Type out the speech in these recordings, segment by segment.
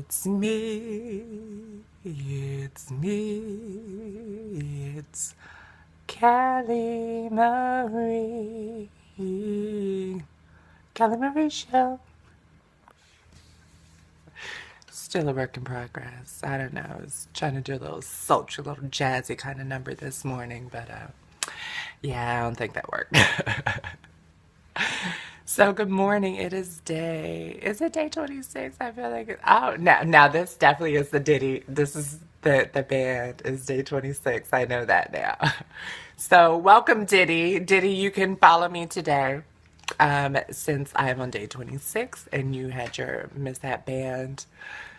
It's me, it's me, it's Callie Marie. Callie Marie Show. Still a work in progress. I don't know. I was trying to do a little sultry, little jazzy kind of number this morning, but yeah, I don't think that worked. So good morning. It is day. Is it day 26? I feel like oh now this definitely is the Diddy. This is the band is day 26. I know that now. So welcome Diddy. Diddy, you can follow me today. Since I am on day 26 and you had your mishap band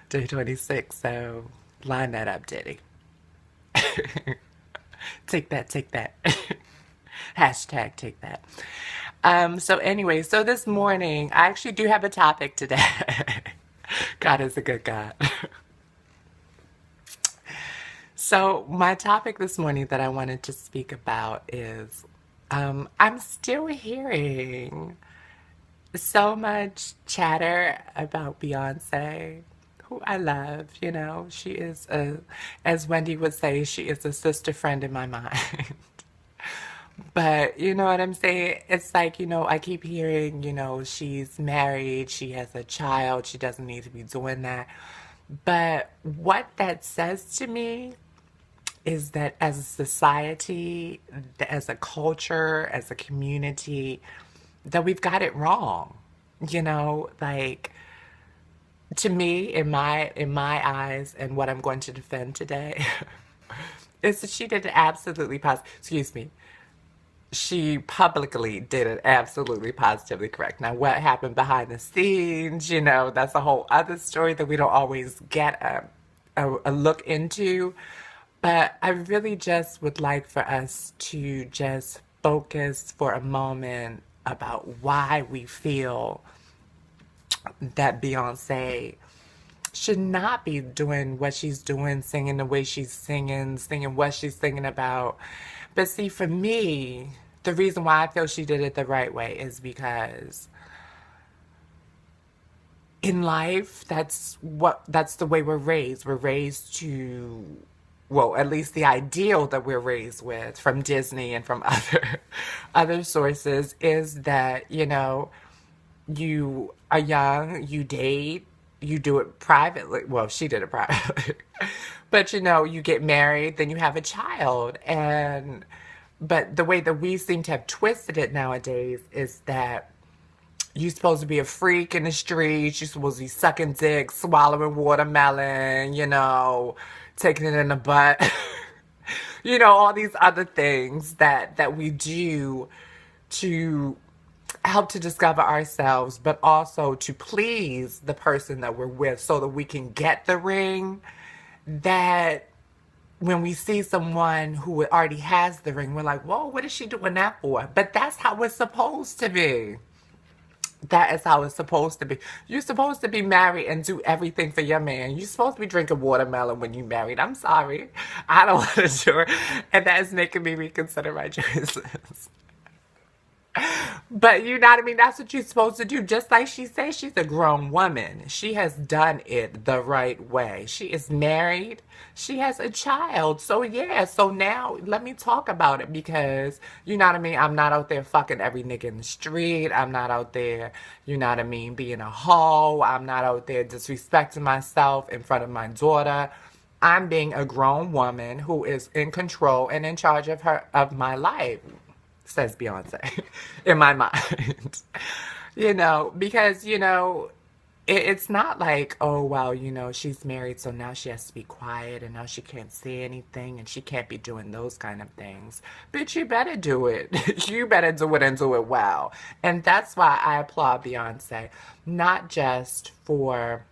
day 26. So line that up, Diddy. Take that, take that. Hashtag take that. So anyway, so this morning, I actually do have a topic today. God is a good God. So my topic this morning that I wanted to speak about is I'm still hearing so much chatter about Beyonce, who I love. You know, she is as Wendy would say, she is a sister friend in my mind. But you know what I'm saying? It's like, I keep hearing, she's married, she has a child, she doesn't need to be doing that. But what that says to me is that as a society, as a culture, as a community, that we've got it wrong. Like to me, in my eyes, and what I'm going to defend today, is that she did an absolutely excuse me, she publicly did it absolutely positively correct. Now, what happened behind the scenes, that's a whole other story that we don't always get a look into. But I really just would like for us to just focus for a moment about why we feel that Beyonce should not be doing what she's doing, singing the way she's singing what she's singing about. But see, for me, the reason why I feel she did it the right way is because in life, that's the way we're raised. We're raised to, well, at least the ideal that we're raised with from Disney and from other sources is that, you are young, you date, you do it privately. Well, she did it privately. But you get married, then you have a child. But the way that we seem to have twisted it nowadays is that you're supposed to be a freak in the streets, you're supposed to be sucking dick, swallowing watermelon, taking it in the butt. All these other things that we do to help to discover ourselves, but also to please the person that we're with so that we can get the ring. That when we see someone who already has the ring, we're like, whoa, what is she doing that for? But that's how it's supposed to be. That is how it's supposed to be. You're supposed to be married and do everything for your man. You're supposed to be drinking watermelon when you're married. I'm sorry. I don't want to do it. And that is making me reconsider my choices. But you know what I mean? That's what you're supposed to do. Just like she says, she's a grown woman. She has done it the right way. She is married. She has a child. So yeah, so now let me talk about it because, you know what I mean? I'm not out there fucking every nigga in the street. I'm not out there, you know what I mean, being a hoe. I'm not out there disrespecting myself in front of my daughter. I'm being a grown woman who is in control and in charge of my life, says Beyonce, in my mind. Because, it's not like, oh, well, she's married, so now she has to be quiet and now she can't say anything and she can't be doing those kind of things. Bitch, you better do it. You better do it and do it well. And that's why I applaud Beyonce, not just for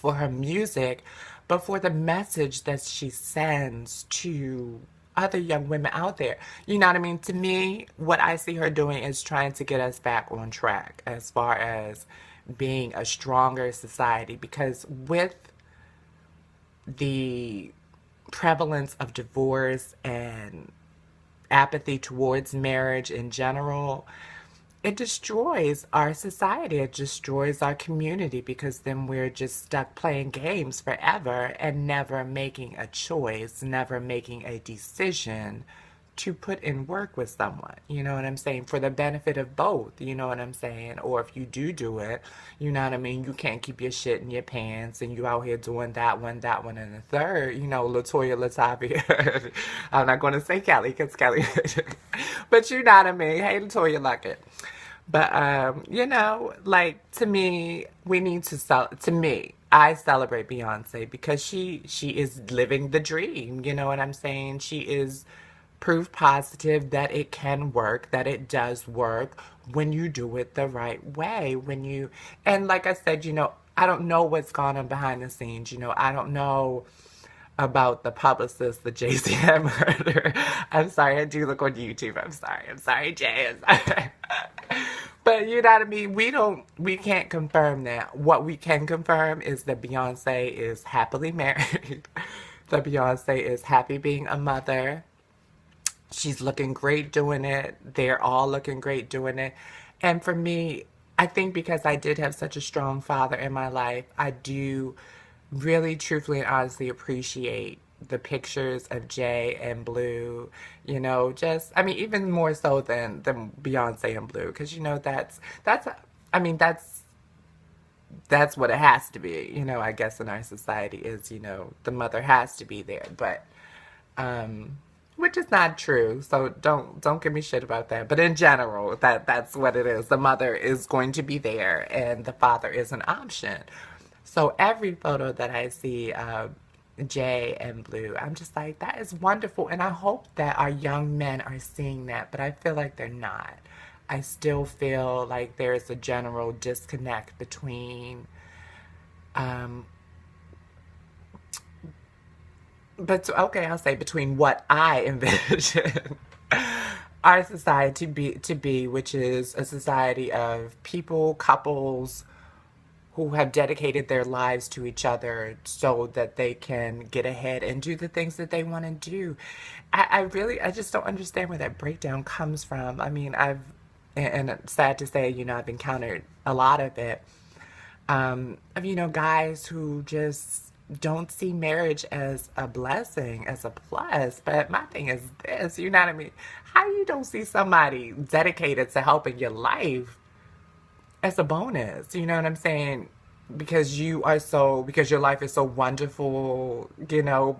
her music, but for the message that she sends to other young women out there. You know what I mean? To me, what I see her doing is trying to get us back on track as far as being a stronger society. Because with the prevalence of divorce and apathy towards marriage in general, it destroys our society. It destroys our community because then we're just stuck playing games forever and never making a choice, never making a decision to put in work with someone. You know what I'm saying? For the benefit of both. You know what I'm saying? Or if you do it, you know what I mean? You can't keep your shit in your pants and you out here doing that one, and the third. You know, Latoya Latavia. I'm not going to say Kelly because Kelly, but you know what I mean? Hey, Latoya Luckett. But you know, like to me, we need to to me, I celebrate Beyonce because she is living the dream. You know what I'm saying? She is proof positive that it can work, that it does work when you do it the right way. When you and like I said, you know, I don't know what's going on behind the scenes. You know, I don't know about the publicist, the Jay-Z murder. I'm sorry, I do look on YouTube. I'm sorry, Jay. I'm sorry. But you know what I mean? We can't confirm that. What we can confirm is that Beyonce is happily married. That Beyonce is happy being a mother. She's looking great doing it. They're all looking great doing it. And for me, I think because I did have such a strong father in my life, I do really, truthfully, and honestly appreciate the pictures of Jay and Blue. You know, just I mean, even more so than Beyonce and Blue, because you know that's I mean that's what it has to be. You know, I guess in our society is the mother has to be there, but um, which is not true. So don't give me shit about that. But in general, that's what it is. The mother is going to be there, and the father is an option. So every photo that I see of Jay and Blue, I'm just like, that is wonderful, and I hope that our young men are seeing that. But I feel like they're not. I still feel like there's a general disconnect between um, but okay, I'll say between what I envision our society to be, which is a society of people, couples who have dedicated their lives to each other so that they can get ahead and do the things that they want to do. I just don't understand where that breakdown comes from. I mean, and it's sad to say, I've encountered a lot of it. Of, guys who just don't see marriage as a blessing, as a plus. But my thing is this, you know what I mean? How you don't see somebody dedicated to helping your life as a bonus? You know what I'm saying? Because your life is so wonderful,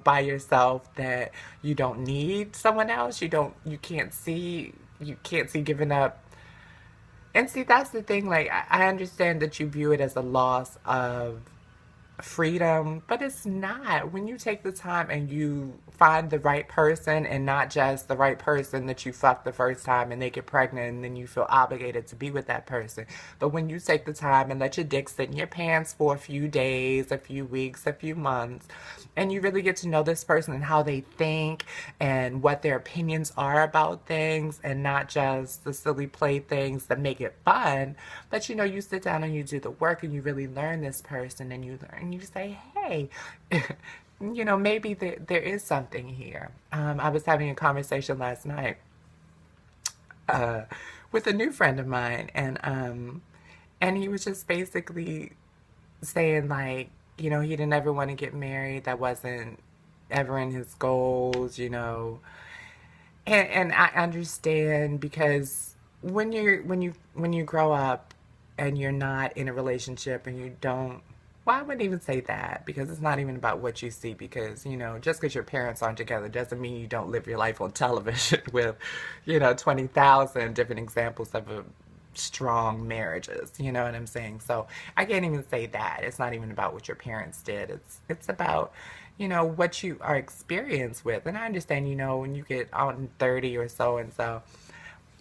by yourself, that you don't need someone else. You can't see giving up. And see, that's the thing. Like, I understand that you view it as a loss of freedom, but it's not. When you take the time and you find the right person, and not just the right person that you fucked the first time and they get pregnant and then you feel obligated to be with that person. But when you take the time and let your dick sit in your pants for a few days, a few weeks, a few months, and you really get to know this person and how they think and what their opinions are about things, and not just the silly play things that make it fun, but you sit down and you do the work and you really learn this person, and you learn, you say, hey, maybe there is something here. I was having a conversation last night uh, with a new friend of mine, and he was just basically saying, like, he didn't ever want to get married. That wasn't ever in his goals. And I understand, because when you grow up and you're not in a relationship and you don't, well, I wouldn't even say that, because it's not even about what you see, because just because your parents aren't together doesn't mean you don't live your life on television with 20,000 different examples of strong marriages. You know what I'm saying? So I can't even say that. It's not even about what your parents did. It's about what you are experienced with. And I understand, when you get on 30 or so and so,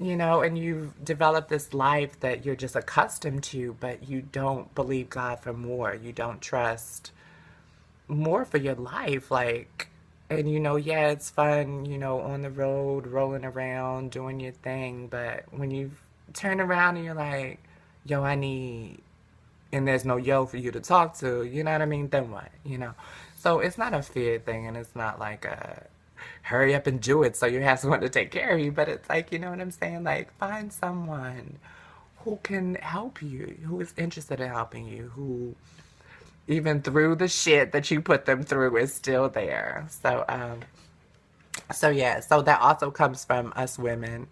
and you've developed this life that you're just accustomed to, but you don't believe God for more. You don't trust more for your life. Like, and yeah, it's fun, on the road, rolling around, doing your thing. But when you turn around and you're like, yo, I need, and there's no yo for you to talk to, you know what I mean? Then what? So it's not a fear thing, and it's not like a hurry up and do it so you have someone to take care of you. But it's like, you know what I'm saying? Like, find someone who can help you, who is interested in helping you, who even through the shit that you put them through is still there. So yeah, so that also comes from us women,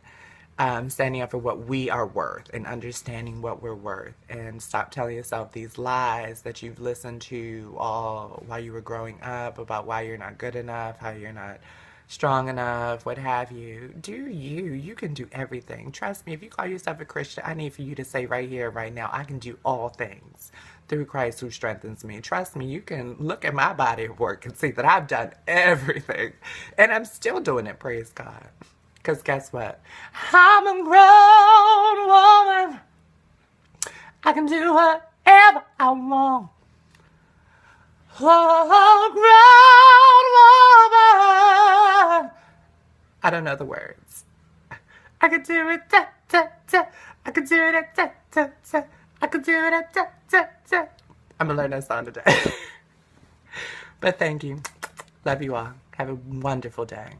standing up for what we are worth and understanding what we're worth, and stop telling yourself these lies that you've listened to all while you were growing up about why you're not good enough, how you're not strong enough, what have you. Do you? You can do everything. Trust me, if you call yourself a Christian, I need for you to say right here, right now, I can do all things through Christ who strengthens me. Trust me, you can look at my body of work and see that I've done everything. And I'm still doing it, praise God. Because guess what? I'm a grown woman. I can do whatever I want. Oh, grown woman. I don't know the words. I can do it, da, da, da. I can do it, da, da, da. I can do it, da, da, da. I'm going to learn that song today. But thank you. Love you all. Have a wonderful day.